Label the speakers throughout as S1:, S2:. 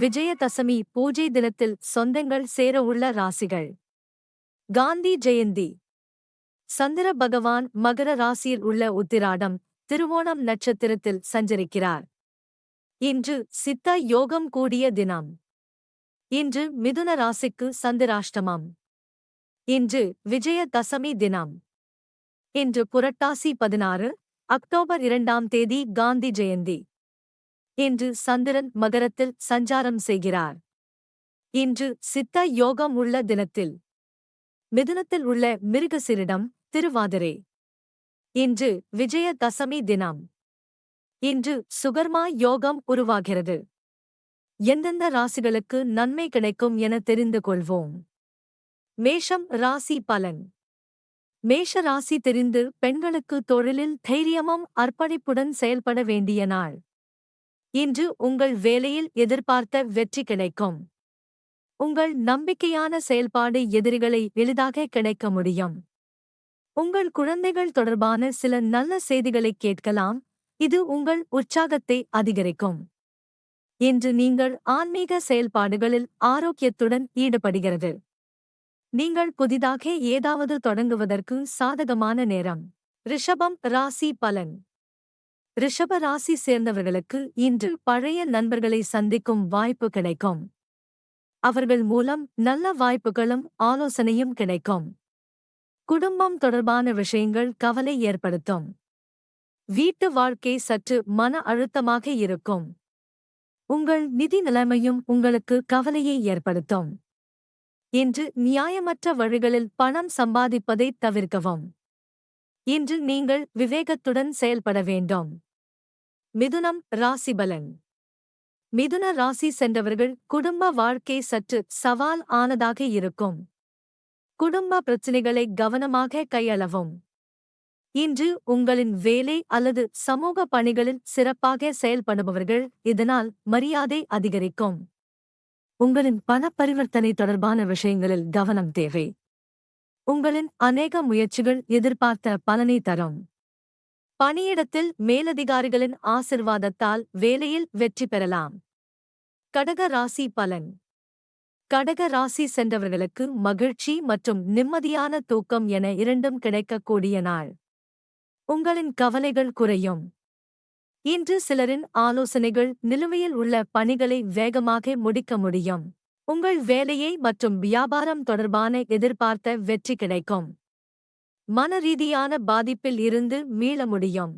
S1: விஜயதசமி பூஜை தினத்தில் சொந்தங்கள் சேர உள்ள ராசிகள். காந்தி ஜெயந்தி. சந்திர பகவான் மகர ராசியில் உள்ள உத்திராடம், திருவோணம் நட்சத்திரத்தில் சஞ்சரிக்கிறார். இன்று சித்த யோகம் கூடிய தினம். இன்று மிதுன ராசிக்கு சந்திராஷ்டமம். இன்று விஜயதசமி தினம். இன்று புரட்டாசி 16, அக்டோபர் 2ஆம் தேதி காந்தி ஜெயந்தி. இன்று சந்திரன் மகரத்தில் சஞ்சாரம் செய்கிறார். இன்று சித்த யோகம் உள்ள தினத்தில் மிதுனத்தில் உள்ள மிருகசிரிடம், திருவாதிரை. இன்று விஜயதசமி தினம். இன்று சுகர்மா யோகம் உருவாகிறது. எந்தெந்த ராசிகளுக்கு நன்மை கிடைக்கும் என தெரிந்து கொள்வோம். மேஷம் ராசி பலன். மேஷ ராசி தெரிந்து பெண்களுக்கு தொழிலில் தைரியமும் அர்ப்பணிப்புடன் செயல்பட வேண்டிய நாள். இன்று உங்கள் வேலையில் எதிர்பார்த்த வெற்றி கிடைக்கும். உங்கள் நம்பிக்கையான செயல்பாடு எதிரிகளை எளிதாக கிடைக்க முடியும். உங்கள் குழந்தைகள் தொடர்பான சில நல்ல செய்திகளை கேட்கலாம். இது உங்கள் உற்சாகத்தை அதிகரிக்கும். இன்று நீங்கள் ஆன்மீக செயல்பாடுகளில் ஆரோக்கியத்துடன் ஈடுபடுகிறது. நீங்கள் புதிதாக ஏதாவது தொடங்குவதற்கு சாதகமான நேரம். ரிஷபம் ராசி பலன். ரிஷப ராசி சேர்ந்தவர்களுக்கு இன்று பழைய நண்பர்களை சந்திக்கும் வாய்ப்பு கிடைக்கும். அவர்கள் மூலம் நல்ல வாய்ப்புகளும் ஆலோசனையும் கிடைக்கும். குடும்பம் தொடர்பான விஷயங்கள் கவலை ஏற்படுத்தும். வீட்டு வாழ்க்கை சற்று மன அழுத்தமாக இருக்கும். உங்கள் நிதி நிலைமையும் உங்களுக்கு கவலையை ஏற்படுத்தும். இன்று நியாயமற்ற வழிகளில் பணம் சம்பாதிப்பதை தவிர்க்கவும். இன்று நீங்கள் விவேகத்துடன் செயல்பட வேண்டும். மிதுனம் ராசி பலன். மிதுன ராசி சென்றவர்கள் குடும்ப வாழ்க்கை சற்று சவால் ஆனதாக இருக்கும். குடும்ப பிரச்சினைகளை கவனமாக கையாளவும். இன்று உங்களின் வேலை அல்லது சமூக பணிகளில் சிறப்பாக செயல்படுபவர்கள், இதனால் மரியாதை அதிகரிக்கும். உங்களின் பண பரிவர்த்தனை தொடர்பான விஷயங்களில் கவனம் தேவை. உங்களின் அநேக முயற்சிகள் எதிர்பார்த்த பலனை தரும். பணியிடத்தில் மேலதிகாரிகளின் ஆசிர்வாதத்தால் வேலையில் வெற்றி பெறலாம். கடக ராசி பலன். கடக ராசி சென்றவர்களுக்கு மகிழ்ச்சி மற்றும் நிம்மதியான தூக்கம் என இரண்டும் கிடைக்கக்கூடிய நாள். உங்களின் கவலைகள் குறையும். இன்று சிலரின் ஆலோசனைகள் நிலுவையில் உள்ள பணிகளை வேகமாக முடிக்க முடியும். உங்கள் வேலையை மற்றும் வியாபாரம் தொடர்பான எதிர்பார்த்த வெற்றி கிடைக்கும். மனரீதியான பாதிப்பில் இருந்து மீள முடியும்.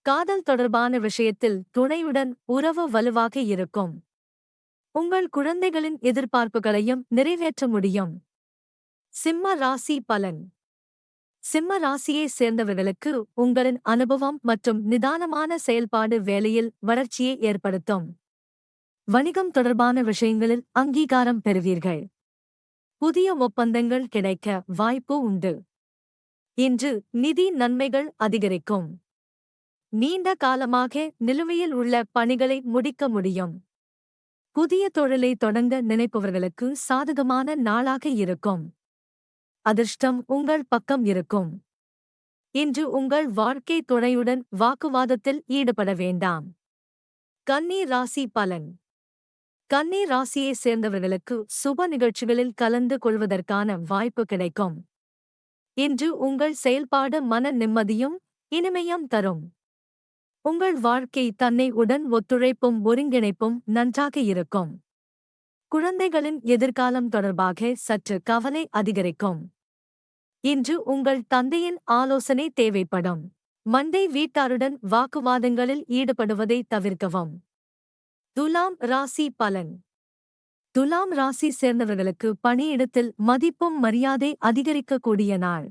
S1: காதல் தொடர்பான விஷயத்தில் துணையுடன் உறவு வலுவாக இருக்கும். உங்கள் குழந்தைகளின் எதிர்பார்ப்புகளையும் நிறைவேற்ற முடியும். சிம்ம ராசி பலன். சிம்ம ராசியை சேர்ந்தவர்களுக்கு உங்களின் அனுபவம் மற்றும் நிதானமான செயல்பாடு வேலையில் வளர்ச்சியை ஏற்படுத்தும். வணிகம் தொடர்பான விஷயங்களில் அங்கீகாரம் பெறுவீர்கள். புதிய ஒப்பந்தங்கள் கிடைக்க வாய்ப்பு உண்டு. இன்று நிதி நன்மைகள் அதிகரிக்கும். நீண்ட காலமாக நிலுவையில் உள்ள பணிகளை முடிக்க முடியும். புதிய தொழிலை தொடங்க நினைப்பவர்களுக்கு சாதகமான நாளாக இருக்கும். அதிர்ஷ்டம் உங்கள் பக்கம் இருக்கும். இன்று உங்கள் வாழ்க்கை துணையுடன் வாக்குவாதத்தில் ஈடுபட வேண்டாம். கன்னி ராசி பலன். கன்னி ராசியை சேர்ந்தவர்களுக்கு சுப நிகழ்ச்சிகளில் கலந்து கொள்வதற்கான வாய்ப்பு கிடைக்கும். இன்று உங்கள் செயல்பாடு மன நிம்மதியும் இனிமையும் தரும். உங்கள் வாழ்க்கை தன்னை உடன் ஒத்துழைப்பும் ஒருங்கிணைப்பும் நன்றாக இருக்கும். குழந்தைகளின் எதிர்காலம் தொடர்பாக சற்று கவலை அதிகரிக்கும். இன்று உங்கள் தந்தையின் ஆலோசனை தேவைப்படும். மண்டை வீட்டாருடன் வாக்குவாதங்களில் ஈடுபடுவதை தவிர்க்கவும். துலாம் ராசி பலன். துலாம் ராசி சேர்ந்தவர்களுக்கு பணியிடத்தில் மதிப்பும் மரியாதை அதிகரிக்கக்கூடிய நாள்.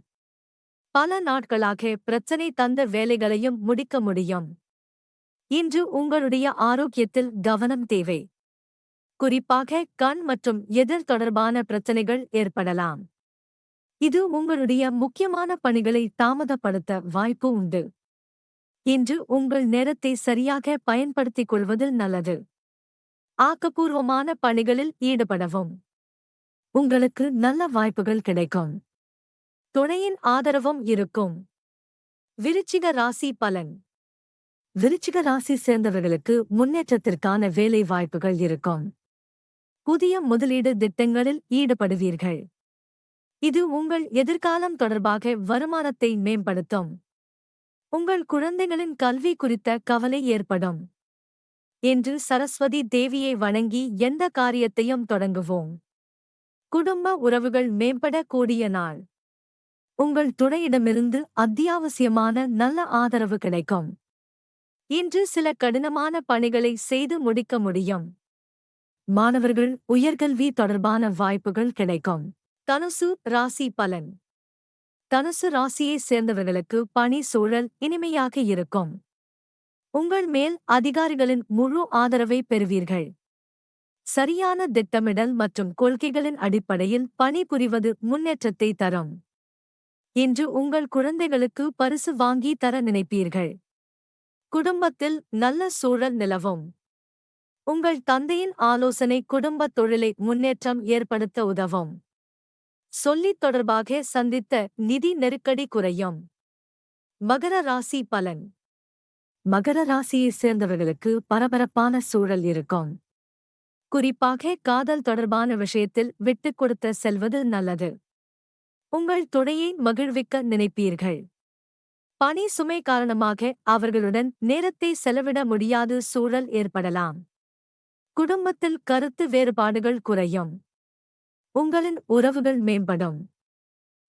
S1: பல நாட்களாக பிரச்சனை தந்த வேலைகளையும் முடிக்க முடியும். இன்று உங்களுடைய ஆரோக்கியத்தில் கவனம் தேவை. குறிப்பாக கண் மற்றும் எதிர் தொடர்பான பிரச்சனைகள் ஏற்படலாம். இது உங்களுடைய முக்கியமான பணிகளை தாமதப்படுத்த வாய்ப்பு உண்டு. இன்று உங்கள் நேரத்தை சரியாக பயன்படுத்திக் கொள்வதில் நல்லது. ஆக்கப்பூர்வமான பணிகளில் ஈடுபடவும். உங்களுக்கு நல்ல வாய்ப்புகள் கிடைக்கும். துணையின் ஆதரவும் இருக்கும். விருச்சிக ராசி பலன். விருச்சிக ராசி சேர்ந்தவர்களுக்கு முன்னேற்றத்திற்கான வேலை வாய்ப்புகள் இருக்கும். புதிய முதலீடு திட்டங்களில் ஈடுபடுவீர்கள். இது உங்கள் எதிர்காலம் தொடர்பாக வருமானத்தை மேம்படுத்தும். உங்கள் குழந்தைகளின் கல்வி குறித்த கவலை ஏற்படும். இன்று சரஸ்வதி தேவியை வணங்கி எந்த காரியத்தையும் தொடங்குவோம். குடும்ப உறவுகள் மேம்பட கூடிய நாள். உங்கள் துணையிடமிருந்து அத்தியாவசியமான நல்ல ஆதரவு கிடைக்கும். இன்று சில கடினமான பணிகளை செய்து முடிக்க முடியும். மாணவர்கள் உயர்கல்வி தொடர்பான வாய்ப்புகள் கிடைக்கும். தனுசு ராசி பலன். தனுசு ராசியைச் சேர்ந்தவர்களுக்கு பணி சூழல் இனிமையாக இருக்கும். உங்கள் மேல் அதிகாரிகளின் முழு ஆதரவை பெறுவீர்கள். சரியான திட்டமிடல் மற்றும் கொள்கைகளின் அடிப்படையில் பணிபுரிவது முன்னேற்றத்தை தரும். இன்று உங்கள் குழந்தைகளுக்கு பரிசு வாங்கி தர நினைப்பீர்கள். குடும்பத்தில் நல்ல சூழல் நிலவும். உங்கள் தந்தையின் ஆலோசனை குடும்பத் தொழிலை முன்னேற்றம் ஏற்படுத்த உதவும். சொல்லித் தொடர்பாக சந்தித்த நிதி நெருக்கடி குறையும். மகர ராசி பலன். மகர ராசியைச் சேர்ந்தவர்களுக்கு பரபரப்பான சூழல் இருக்கும். குறிப்பாக காதல் தொடர்பான விஷயத்தில் விட்டுக் கொடுத்து செல்வது நல்லது. உங்கள் துணையை மகிழ்விக்க நினைப்பீர்கள். பணி சுமை காரணமாக அவர்களுடன் நேரத்தை செலவிட முடியாத சூழல் ஏற்படலாம். குடும்பத்தில் கருத்து வேறுபாடுகள் குறையும். உங்களின் உறவுகள் மேம்படும்.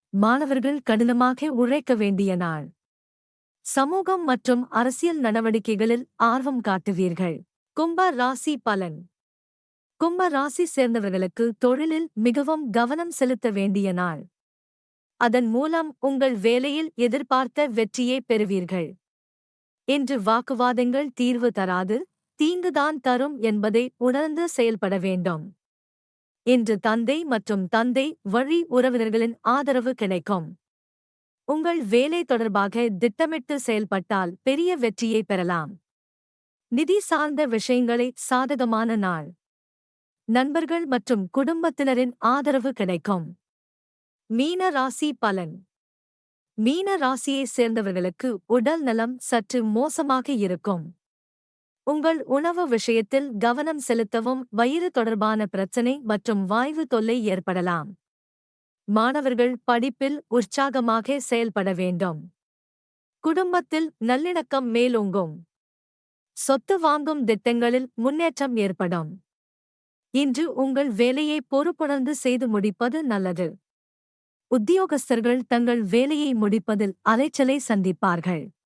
S1: மாணவர்கள் கடினமாக உழைக்க வேண்டிய நாள். சமூகம் மற்றும் அரசியல் நடவடிக்கைகளில் ஆர்வம் காட்டுவீர்கள். கும்ப ராசி பலன். கும்ப ராசி சேர்ந்தவர்களுக்கு தொழிலில் மிகவும் கவனம் செலுத்த வேண்டிய நாள். அதன் மூலம் உங்கள் வேலையில் எதிர்பார்த்த வெற்றியை பெறுவீர்கள். இன்று வாக்குவாதங்கள் தீர்வு தராது, தீங்குதான் தரும் என்பதை உணர்ந்து செயல்பட வேண்டும். இன்று தந்தை மற்றும் தந்தை வழி உறவினர்களின் ஆதரவு கிடைக்கும். உங்கள் வேலை தொடர்பாக திட்டமிட்டு செயல்பட்டால் பெரிய வெற்றியை பெறலாம். நிதி சார்ந்த விஷயங்களை சாதகமான நாள். நண்பர்கள் மற்றும் குடும்பத்தினரின் ஆதரவு கிடைக்கும். மீன ராசி பலன். மீன ராசியைச் சேர்ந்தவர்களுக்கு உடல் நலம் சற்று மோசமாக இருக்கும். உங்கள் உணவு விஷயத்தில் கவனம் செலுத்தவும் வயிறு தொடர்பான பிரச்சனை மற்றும் வாய்வு தொல்லை ஏற்படலாம். மாணவர்கள் படிப்பில் உற்சாகமாக செயல்பட வேண்டும். குடும்பத்தில் நல்லிணக்கம் மேலோங்கும். சொத்து வாங்கும் திட்டங்களில் முன்னேற்றம் ஏற்படும். இன்று உங்கள் வேலையை பொறுப்புணர்ந்து செய்து முடிப்பது நல்லது. உத்தியோகஸ்தர்கள் தங்கள் வேலையை முடிப்பதில் அலைச்சலை சந்திப்பார்கள்.